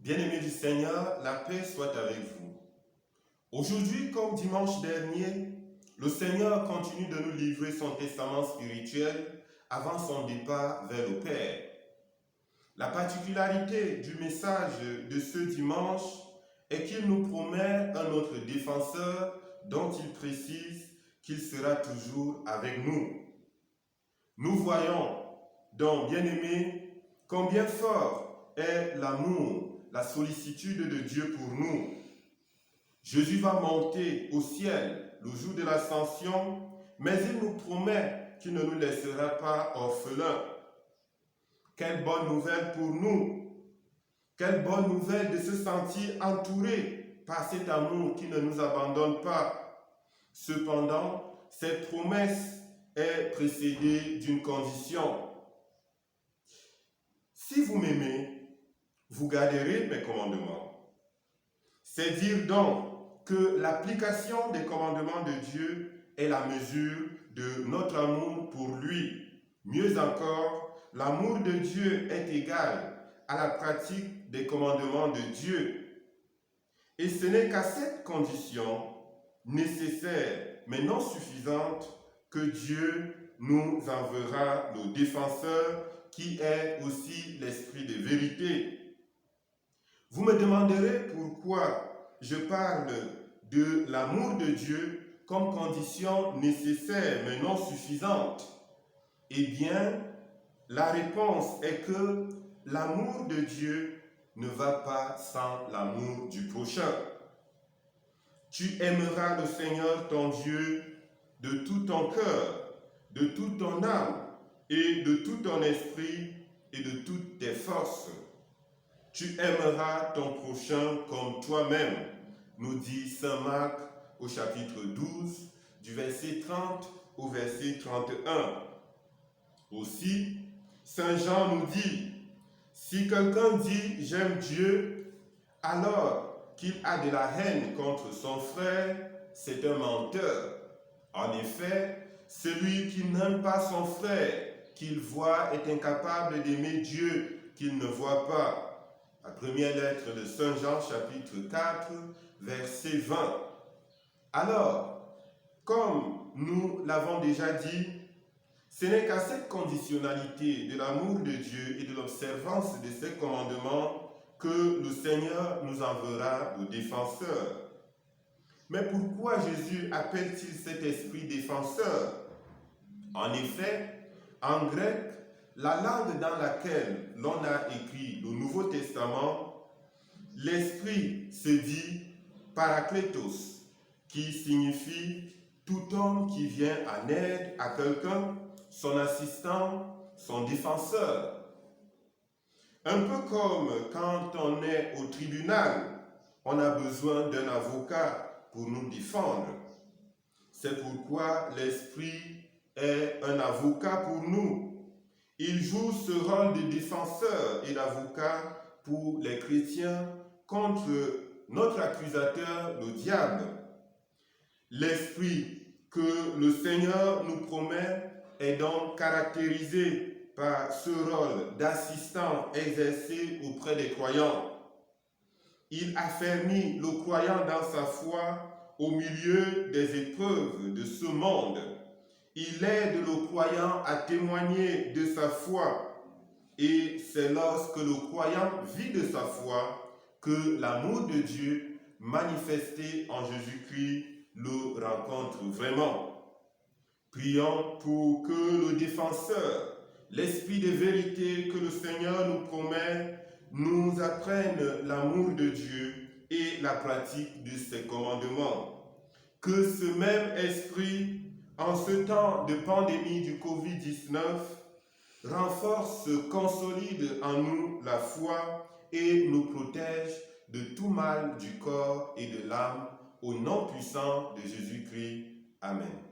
Bien-aimés du Seigneur, la paix soit avec vous. Aujourd'hui, comme dimanche dernier, le Seigneur continue de nous livrer son testament spirituel avant son départ vers le Père. La particularité du message de ce dimanche est qu'il nous promet un autre défenseur dont il précise qu'il sera toujours avec nous. Nous voyons donc, bien-aimés, combien fort est l'amour, la sollicitude de Dieu pour nous. Jésus va monter au ciel le jour de l'ascension, mais il nous promet qu'il ne nous laissera pas orphelins. Quelle bonne nouvelle pour nous! Quelle bonne nouvelle de se sentir entouré par cet amour qui ne nous abandonne pas. Cependant, cette promesse est précédée d'une condition. Si vous m'aimez, vous garderez mes commandements. C'est dire donc que l'application des commandements de Dieu est la mesure de notre amour pour lui. Mieux encore, l'amour de Dieu est égal à la pratique des commandements de Dieu. Et ce n'est qu'à cette condition nécessaire mais non suffisante que Dieu nous enverra le défenseur qui est aussi l'esprit de vérité. Vous me demanderez pourquoi je parle de l'amour de Dieu comme condition nécessaire mais non suffisante. Eh bien, la réponse est que l'amour de Dieu ne va pas sans l'amour du prochain. Tu aimeras le Seigneur ton Dieu de tout ton cœur, de toute ton âme et de tout ton esprit et de toutes tes forces. Tu aimeras ton prochain comme toi-même, nous dit saint Marc au chapitre 12, du verset 30 au verset 31. Aussi, saint Jean nous dit, si quelqu'un dit « j'aime Dieu » alors qu'il a de la haine contre son frère, c'est un menteur. En effet, celui qui n'aime pas son frère qu'il voit est incapable d'aimer Dieu qu'il ne voit pas. La première lettre de saint Jean, chapitre 4, verset 20. Alors, comme nous l'avons déjà dit, ce n'est qu'à cette conditionnalité de l'amour de Dieu et de l'observance de ses commandements que le Seigneur nous enverra le défenseur. Mais pourquoi Jésus appelle-t-il cet esprit défenseur? En effet, en grec, la langue dans laquelle l'on a écrit le Nouveau Testament, l'esprit se dit parakletos, qui signifie tout homme qui vient en aide à quelqu'un, son assistant, son défenseur. Un peu comme quand on est au tribunal, on a besoin d'un avocat pour nous défendre. C'est pourquoi l'Esprit est un avocat pour nous. Il joue ce rôle de défenseur et d'avocat pour les chrétiens contre notre accusateur, le diable. L'Esprit que le Seigneur nous promet est donc caractérisé par ce rôle d'assistant exercé auprès des croyants. Il affermit le croyant dans sa foi au milieu des épreuves de ce monde. Il aide le croyant à témoigner de sa foi. Et c'est lorsque le croyant vit de sa foi que l'amour de Dieu manifesté en Jésus-Christ le rencontre vraiment. Prions pour que le défenseur, l'esprit de vérité que le Seigneur nous promet, nous apprenne l'amour de Dieu et la pratique de ses commandements. Que ce même esprit, en ce temps de pandémie du Covid-19, renforce, consolide en nous la foi et nous protège de tout mal du corps et de l'âme, au nom puissant de Jésus-Christ. Amen.